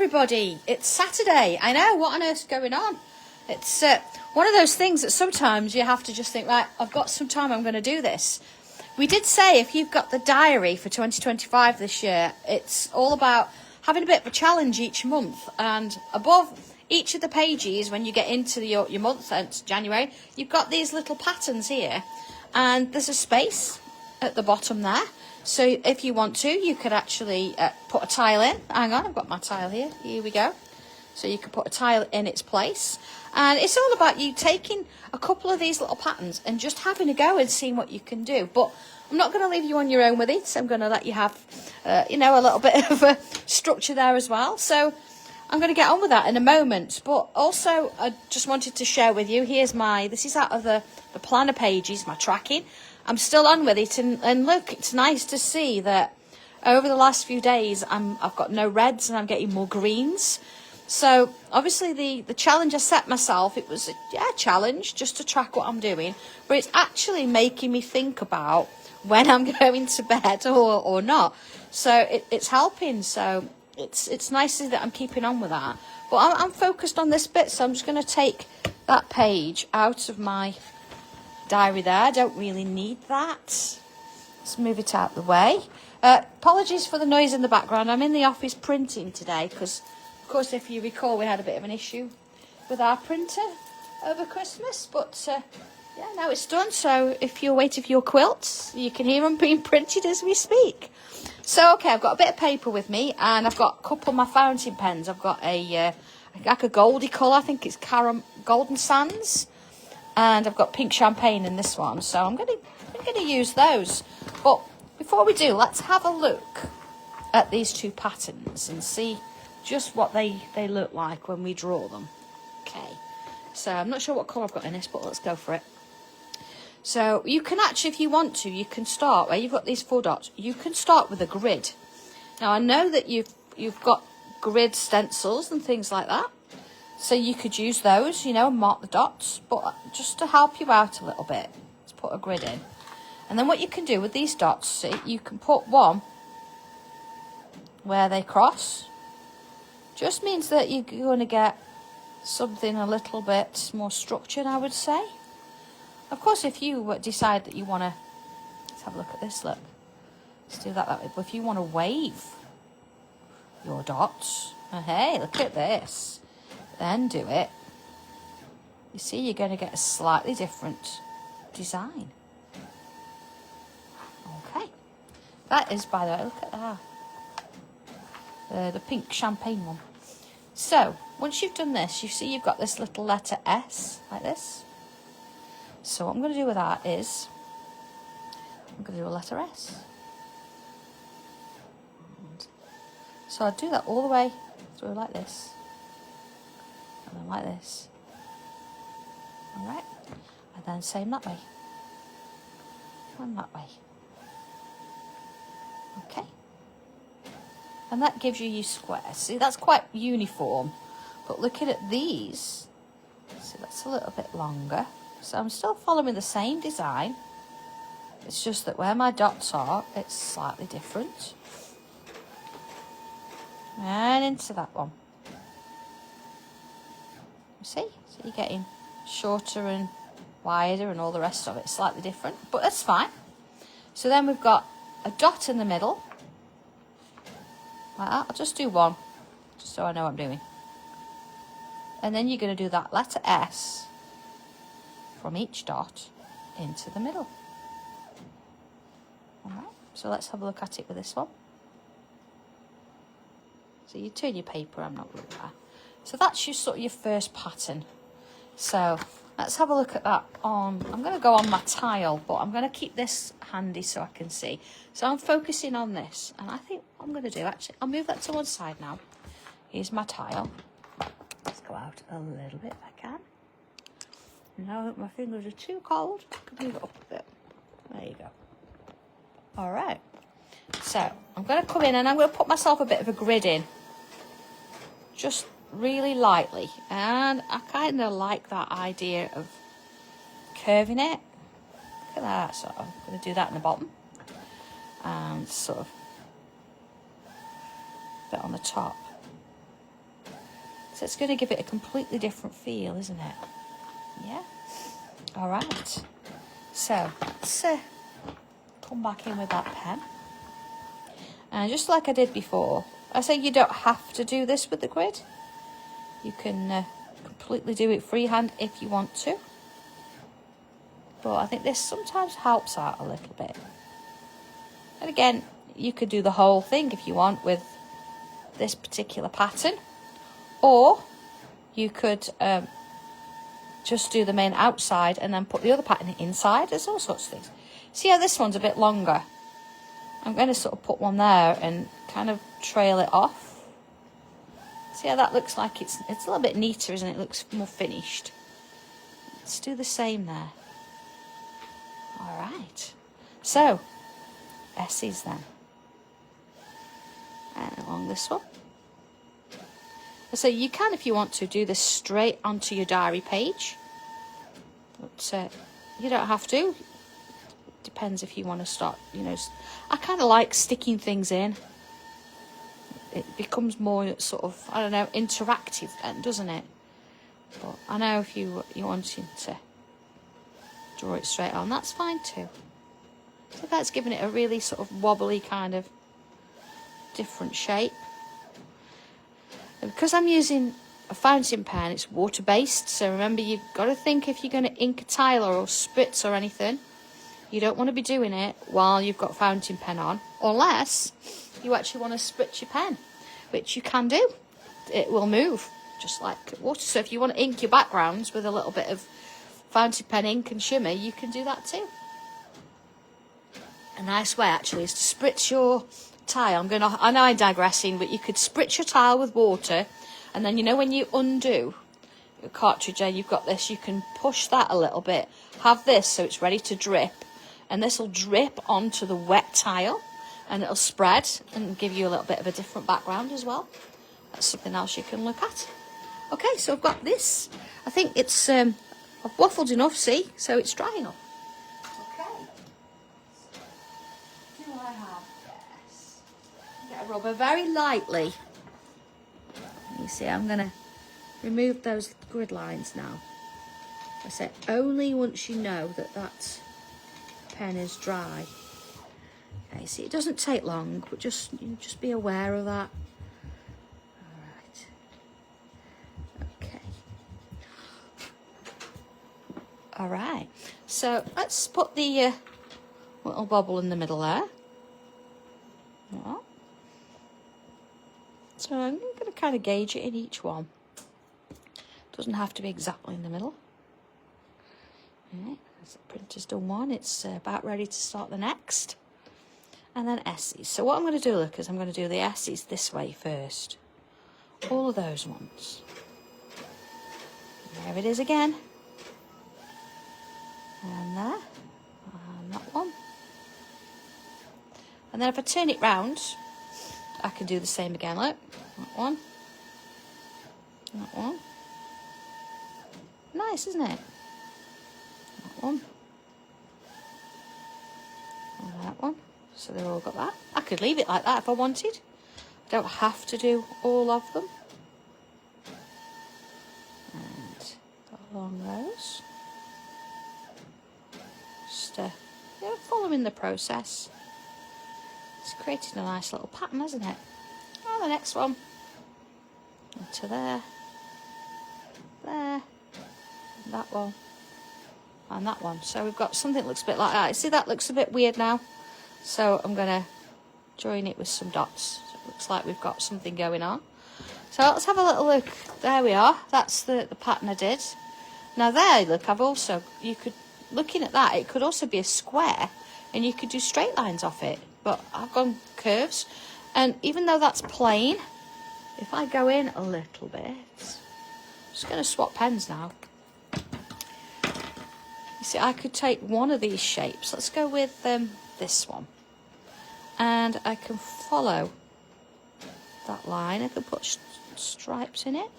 everybody. It's Saturday. I know, what on earth's going on? It's one of those things that sometimes you have to just think, right, I've got some time, I'm going to do this. We did say if you've got the diary for 2025 this year, it's all about having a bit of a challenge each month. And above each of the pages, when you get into your month, and it's January, you've got these little patterns here. And there's a space at the bottom there. So if you want to, you could actually put a tile in. Hang on, I've got my tile here. Here we go. So you can put a tile in its place. And it's all about you taking a couple of these little patterns and just having a go and seeing what you can do. But I'm not going to leave you on your own with it. I'm going to let you have, a little bit of a structure there as well. So I'm going to get on with that in a moment. But also, I just wanted to share with you, this is out of the planner pages, my tracking. I'm still on with it, and look, it's nice to see that over the last few days I've got no reds and I'm getting more greens. So obviously the challenge I set myself, it was a challenge just to track what I'm doing, but it's actually making me think about when I'm going to bed or not. So it's helping. So it's nice that I'm keeping on with that. But I'm focused on this bit, so I'm just going to take that page out of my diary there. I don't really need that. Let's move it out the way. Apologies for the noise in the background. I'm in the office printing today because, of course, if you recall, we had a bit of an issue with our printer over Christmas. But now it's done. So if you're waiting for your quilts, you can hear them being printed as we speak. So, okay, I've got a bit of paper with me, and I've got a couple of my fountain pens. I've got a goldy colour. I think it's Golden Sands. And I've got pink champagne in this one, so I'm going to use those. But before we do, let's have a look at these two patterns and see just what they look like when we draw them. Okay, so I'm not sure what colour I've got in this, but let's go for it. So you can actually, if you want to, you can start where you've got these 4 dots. You can start with a grid. Now I know that you've got grid stencils and things like that. So you could use those, and mark the dots. But just to help you out a little bit, let's put a grid in. And then what you can do with these dots, see, you can put one where they cross. Just means that you're going to get something a little bit more structured, I would say. Of course, if you decide that you want to, let's have a look at this, look. Let's do that way. But if you want to wave your dots, hey, look at this. Then do it. You see, you're going to get a slightly different design. Okay. That is, by the way, look at that. The pink champagne one. So, once you've done this, you see you've got this little letter S, like this. So what I'm going to do with that is, I'm going to do a letter S. So I'll do that all the way through like this. And then like this. Alright. And then same that way. And that way. Okay. And that gives you your squares. See, that's quite uniform. But looking at these, see, that's a little bit longer. So I'm still following the same design. It's just that where my dots are, it's slightly different. And into that one. See? So you're getting shorter and wider and all the rest of it. Slightly different, but that's fine. So then we've got a dot in the middle. Like that. I'll just do one, just so I know what I'm doing. And then you're going to do that letter S from each dot into the middle. Alright, so let's have a look at it with this one. So you turn your paper, I'm not really there. So that's your first pattern. So let's have a look at that I'm going to go on my tile, but I'm going to keep this handy so I can see. So I'm focusing on this, and I think what I'm going to do, actually, I'll move that to one side now. Here's my tile. Let's go out a little bit if I can. No, my fingers are too cold. I can move it up a bit. There you go. All right. So I'm going to come in and I'm going to put myself a bit of a grid in. Just really lightly, and I kind of like that idea of curving it. Look at that. So I'm going to do that in the bottom and sort of a bit on the top. So it's going to give it a completely different feel, isn't it? Yeah. All right. So let's come back in with that pen. And just like I did before, I say you don't have to do this with the grid. You can completely do it freehand if you want to. But I think this sometimes helps out a little bit. And again, you could do the whole thing if you want with this particular pattern. Or you could just do the main outside and then put the other pattern inside. There's all sorts of things. See how this one's a bit longer? I'm going to sort of put one there and kind of trail it off. See how that looks like it's a little bit neater, isn't it? It looks more finished. Let's do the same there. All right. So, S's then. And along this one. So you can, if you want to, do this straight onto your diary page. But you don't have to. Depends if you want to start, you know. I kind of like sticking things in. It becomes more sort of, I don't know, interactive then, doesn't it? But I know if you're wanting to draw it straight on, that's fine too. So that's giving it a really sort of wobbly kind of different shape. And because I'm using a fountain pen, it's water based, so remember you've got to think if you're going to ink a tiler or spritz or anything, you don't want to be doing it while you've got fountain pen on, unless you actually want to spritz your pen, which you can do. It will move just like water. So if you want to ink your backgrounds with a little bit of fountain pen ink and shimmer, you can do that too. A nice way actually is to spritz your tile. I know I'm digressing, but you could spritz your tile with water, and then you know when you undo your cartridge and you've got this, you can push that a little bit, have this so it's ready to drip, and this will drip onto the wet tile and it'll spread and give you a little bit of a different background as well. That's something else you can look at. Okay, so I've got this. I think it's I've waffled enough, see, so it's dry enough. Okay. Do I have? Yes. Get a rubber very lightly. You see, I'm going to remove those grid lines now. I say only once you know that that pen is dry. Okay, see, it doesn't take long, but just be aware of that. All right. Okay. All right. So let's put the little bobble in the middle there. So I'm going to kind of gauge it in each one. Doesn't have to be exactly in the middle. Okay, the printer's done one. It's about ready to start the next. And then S's. So what I'm going to do, look, is I'm going to do the S's this way first. All of those ones. There it is again. And there. And that one. And then if I turn it round, I can do the same again, look. That one. That one. Nice, isn't it? That one. And that one. So they've all got that. I could leave it like that if I wanted. I don't have to do all of them. And along those. Just following the process. It's creating a nice little pattern, hasn't it? Oh, the next one. To there. There. And that one. And that one. So we've got something that looks a bit like that. You see, that looks a bit weird now. So I'm going to join it with some dots. So it looks like we've got something going on. So let's have a little look. There we are. That's the pattern I did. Now there, look, I've also, you could, looking at that, it could also be a square and you could do straight lines off it. But I've gone curves. And even though that's plain, if I go in a little bit, I'm just going to swap pens now. You see, I could take one of these shapes. Let's go with this one. And I can follow that line. I can put stripes in it.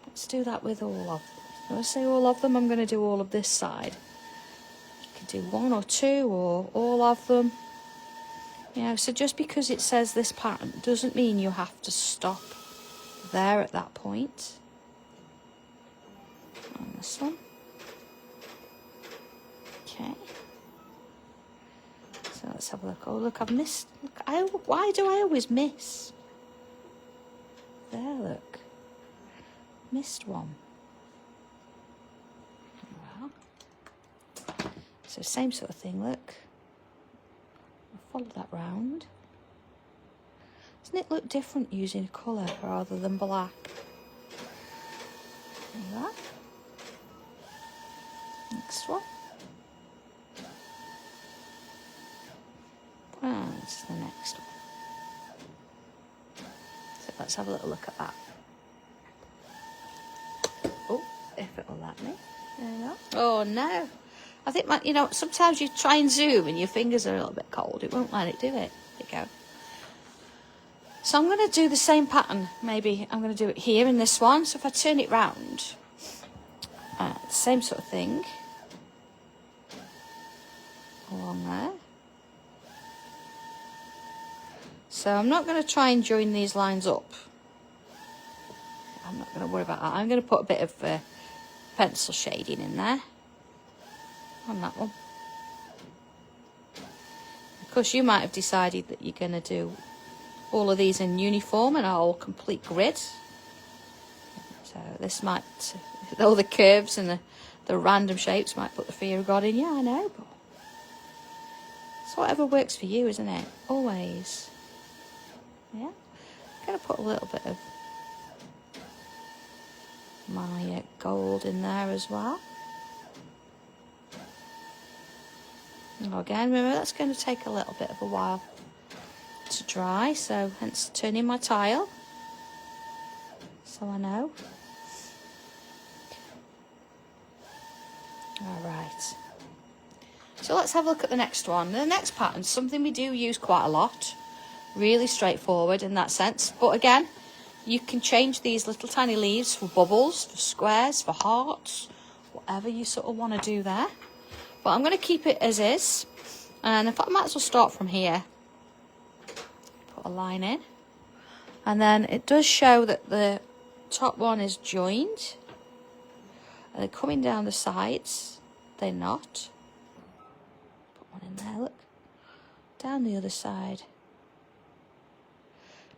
Let's do that with all of them. When I say all of them, I'm going to do all of this side. You can do one or two or all of them. You know, so just because it says this pattern doesn't mean you have to stop there at that point. On this one. Okay. So let's have a look. Oh, look, I've missed. Look, why do I always miss? There, look. Missed one. Well, so same sort of thing, look. I'll follow that round. Doesn't it look different using colour rather than black? There you are. Next one. And it's the next one. So let's have a little look at that. Oh, if it'll let me. There you go. Oh no. I think, you know, sometimes you try and zoom and your fingers are a little bit cold. It won't let it do it. There you go. So I'm going to do the same pattern. Maybe I'm going to do it here in this one. So if I turn it round, same sort of thing. Along there. So I'm not going to try and join these lines up. I'm not going to worry about that. I'm going to put a bit of pencil shading in there. On that one. Of course, you might have decided that you're going to do all of these in uniform and a whole complete grid. So this might, all the curves and the random shapes might put the fear of God in you, I know, but it's whatever works for you, isn't it? Always. Yeah. I'm going to put a little bit of my gold in there as well. Again, remember that's going to take a little bit of a while to dry, so hence turning my tile so I know. Alright, so let's have a look at the next one. The next pattern, something we do use quite a lot, really straightforward in that sense, but again, you can change these little tiny leaves for bubbles, for squares, for hearts, whatever you sort of want to do there. But I'm going to keep it as is, and in fact I might as well start from here. Put a line in, and then it does show that the top one is joined, and they're coming down the sides, they're not. Put one in there, look, down the other side.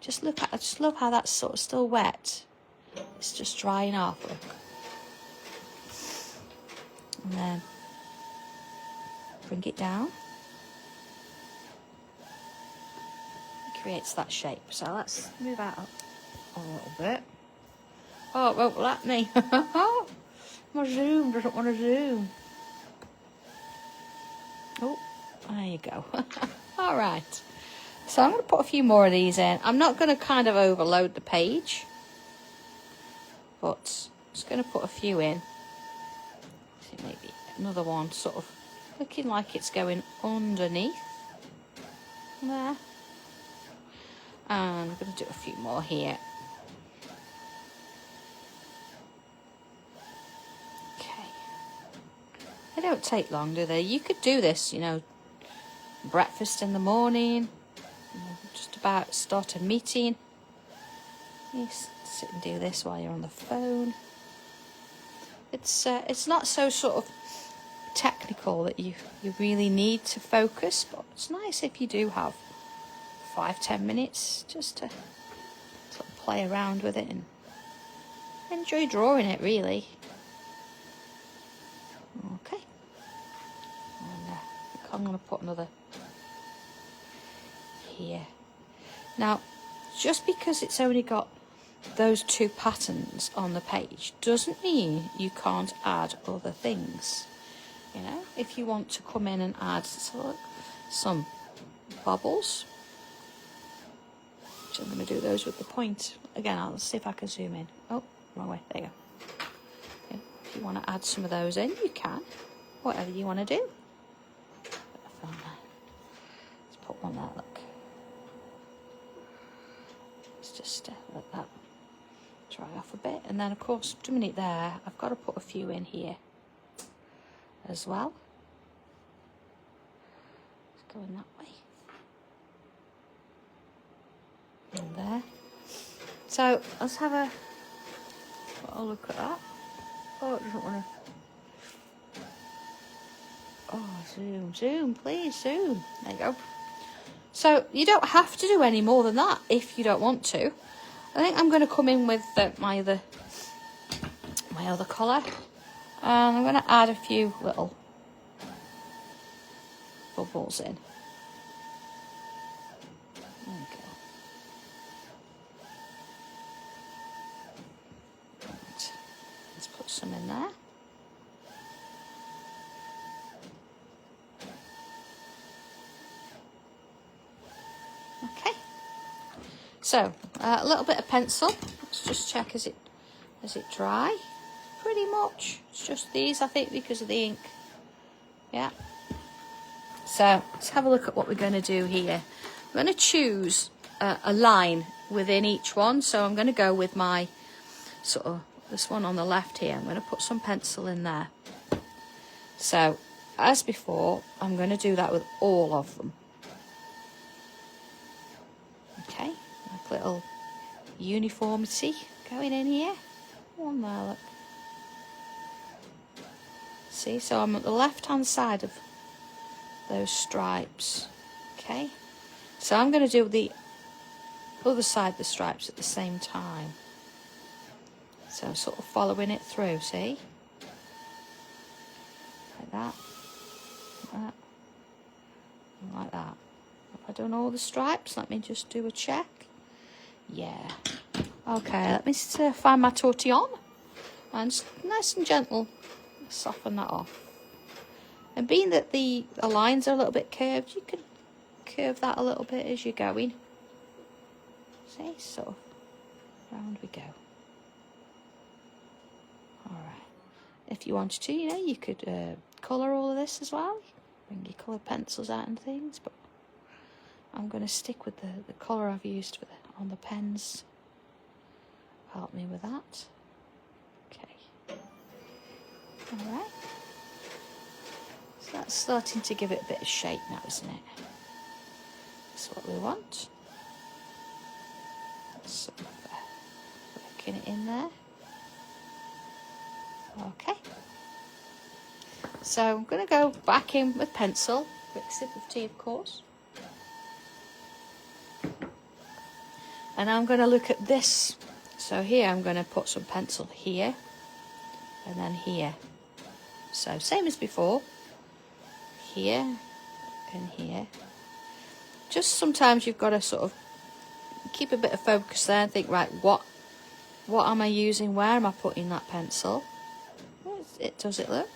Just look at, I just love how that's sort of still wet, it's just drying off, look. And then bring it down. It creates that shape. So let's move out a little bit. Oh, it won't let me. My zoom doesn't want to zoom. Oh, there you go. All right. So I'm going to put a few more of these in. I'm not going to kind of overload the page, but I'm just going to put a few in. See, maybe another one sort of looking like it's going underneath there, and I'm going to do a few more here. Okay, they don't take long, do they? You could do this, you know, breakfast in the morning, just about start a meeting. You sit and do this while you're on the phone. It's not so sort of technical that you really need to focus, but it's nice if you do have 5-10 minutes just to sort of play around with it and enjoy drawing it, really. Okay, and I'm going to put another here. Now, just because it's only got those two patterns on the page doesn't mean you can't add other things. You know, if you want to come in and add some bubbles, which I'm going to do those with the point. Again, I'll see if I can zoom in. Oh, wrong way. There you go. Okay. If you want to add some of those in, you can. Whatever you want to do. Let's put one there, look. Let's just let that dry off a bit. And then, of course, doing it there, I've got to put a few in here as well. It's going that way. So let's have a look at that. Oh, it doesn't want to. Oh, zoom, please, zoom. There you go. So you don't have to do any more than that if you don't want to. I think I'm going to come in with my other colour, and I'm going to add a few little bubbles in. There we go. Right. Let's put some in there. Okay. So a little bit of pencil. Let's just check, is it dry? Pretty much. It's just these, I think, because of the ink. Yeah. So let's have a look at what we're going to do here. I'm going to choose a line within each one. So I'm going to go with my sort of this one on the left here. I'm going to put some pencil in there. So as before, I'm going to do that with all of them. Okay, like little uniformity going in here. One there, look. See, so I'm at the left hand side of those stripes. Okay, so I'm going to do the other side of the stripes at the same time. So I'm sort of following it through, see? Like that, like that, and like that. Have I done all the stripes? Let me just do a check. Yeah. Okay, let me find my tortillon and just nice and gentle soften that off. And being that the lines are a little bit curved, you can curve that a little bit as you're going. See, sort of round we go. Alright. If you wanted to, you could colour all of this as well. Bring your coloured pencils out and things, but I'm going to stick with the colour I've used on the pens. Help me with that. Okay. Alright. So that's starting to give it a bit of shape now, isn't it? That's what we want. Sort of working it in there. Okay. So I'm going to go back in with pencil. Quick sip of tea, of course. And I'm going to look at this. So here I'm going to put some pencil here and then here. So same as before. Here and here. Just sometimes you've got to sort of keep a bit of focus there and think, right, what am I using? Where am I putting that pencil? Does it look?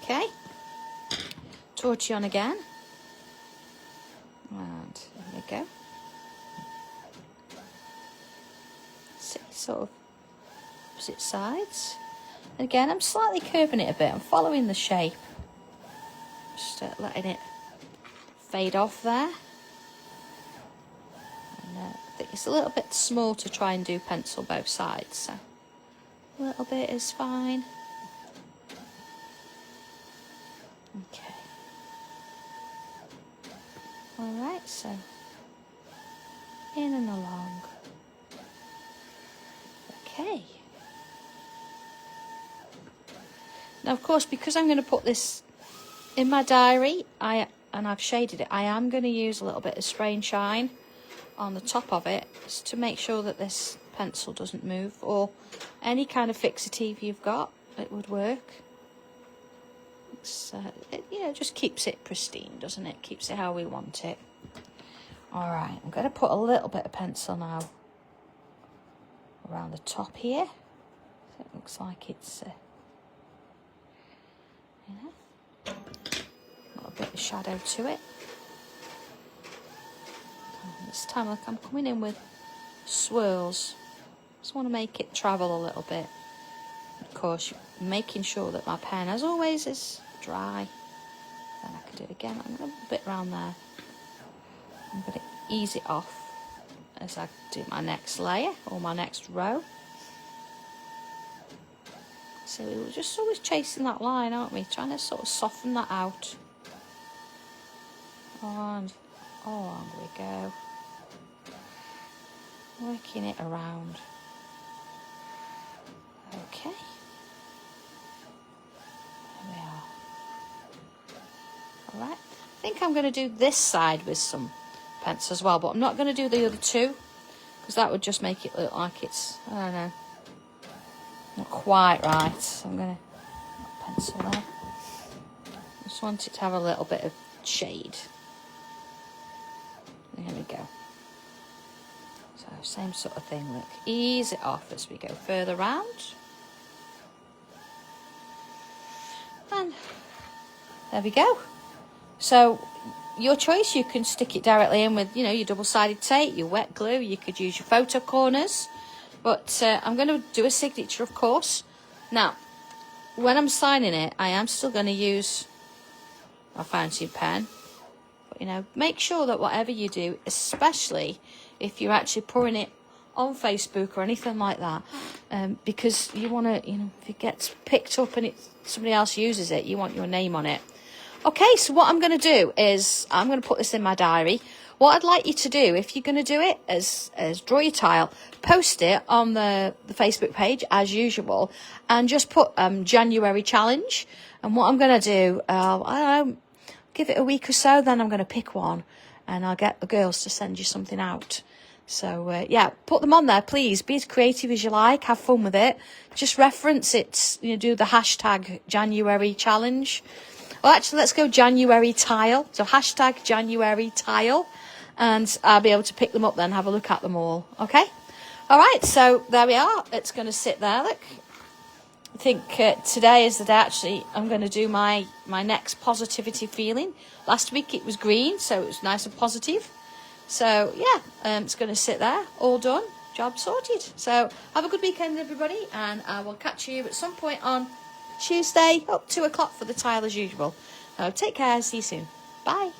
Okay. Tortillon again. And there we go. See, sort of opposite sides. And again, I'm slightly curving it a bit. I'm following the shape. Just letting it fade off there. And I think it's a little bit small to try and do pencil both sides, so a little bit is fine. Okay. Alright, so in and along. Okay. Now, of course, because I'm going to put this in my diary, and I've shaded it, I am going to use a little bit of spray and shine on the top of it just to make sure that this pencil doesn't move, or any kind of fixative you've got, it would work. It just keeps it pristine, doesn't it? Keeps it how we want it. Alright, I'm going to put a little bit of pencil now around the top here. So it looks like it's got a bit of shadow to it. And this time I'm coming in with swirls. Just want to make it travel a little bit. Of course, making sure that my pen, as always, is dry. Then I can do it again. I'm going to put a bit around there. I'm going to ease it off as I do my next layer or my next row. So we were just always chasing that line, aren't we? Trying to sort of soften that out. And on we go. Working it around. Okay. There we are. Alright. I think I'm going to do this side with some pencil as well, but I'm not going to do the other two, because that would just make it look like it's, I don't know, not quite right. So I'm going to pencil there. Just want it to have a little bit of shade. There we go. So same sort of thing, look. Ease it off as we go further round. And there we go. So your choice, you can stick it directly in with, you know, your double-sided tape, your wet glue. You could use your photo corners. But I'm going to do a signature, of course. Now, when I'm signing it, I am still going to use my fountain pen. But, you know, make sure that whatever you do, especially if you're actually pouring it on Facebook or anything like that, because you want to, you know, if it gets picked up and somebody else uses it, you want your name on it. Okay, so what I'm going to do is I'm going to put this in my diary. What I'd like you to do, if you're going to do it as draw your tile, post it on the Facebook page as usual, and just put January challenge. And what I'm going to do, I don't know, give it a week or so, then I'm going to pick one, and I'll get the girls to send you something out. So, yeah, put them on there, please. Be as creative as you like. Have fun with it. Just reference it, you know, do the hashtag January challenge. Well, actually, let's go January tile. So, hashtag January tile. And I'll be able to pick them up then, have a look at them all. Okay? All right, so there we are. It's going to sit there, look. I think today is the day, actually, I'm going to do my next positivity feeling. Last week it was green, so it was nice and positive. So, yeah, it's going to sit there, all done, job sorted. So, have a good weekend, everybody, and I will catch you at some point on Tuesday, up 2 o'clock for the tile as usual. So, take care, see you soon. Bye.